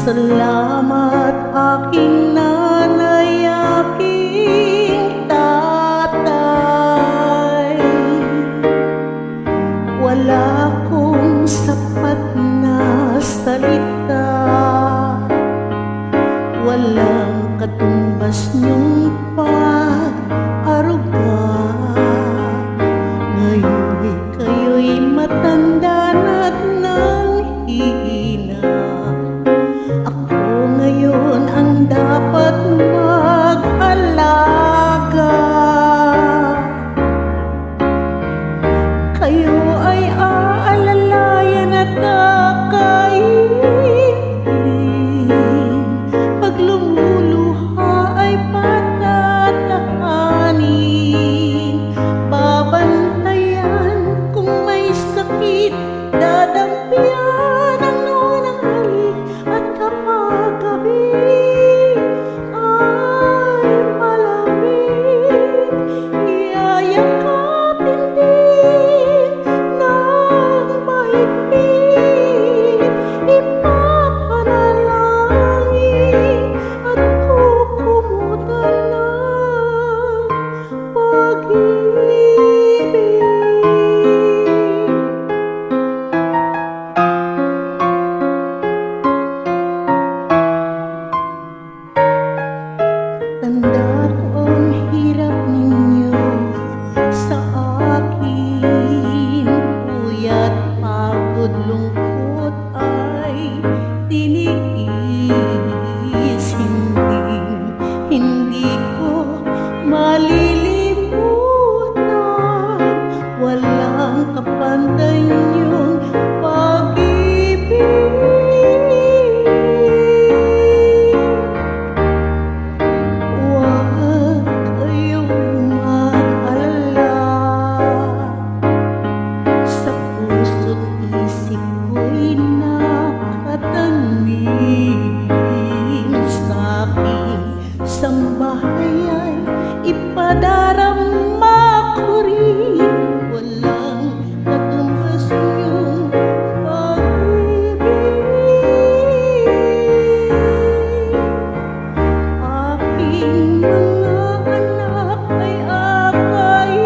Salamat aking nanay, aking tatay. Wala akong sapat na salita, walang katumbas niyong pag-aruga. Ngayon kayo'y matanda na't nanghihina. Ako ngayon ang dapat mag-alaga. Kayo ay aalalayan at kakainin. Pag lumuluha ay patatahanin. Babantayan kung may sakit, dadampian ang noon ang halik. At kapag gabi ay malamig, iyayakapin din ng mahigpit. Ipapanalangin at kukumutan ng pag-ibig. Tanda ko ang hirap ninyo sa akin, puyat, pagod, lungkot ay tiniis. Hindi ko malilimutan, walang kapantay niyong pag-ibig. Huwag kayong mag-alala, sa puso't isip ko'y nakatanim. Sa aking sambahay ay ipadarama ko rin, walang katumbas niyong pag-ibig. Aking mga anak ay akainin.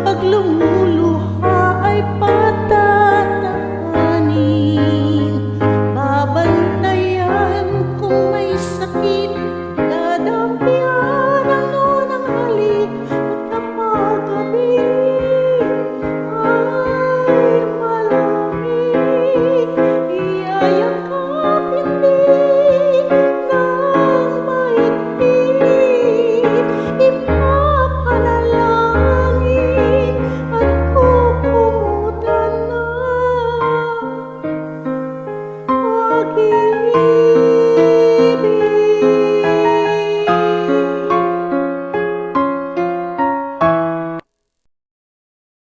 Pag lumuluha ay patatahanin. Babantayan kung may sakit, dadampian ang noon ang halik. At kapag gabi ay malamig, iyayakapin din ng mahigpit. Ipapanalangin at kukumutan ng pag-ibig.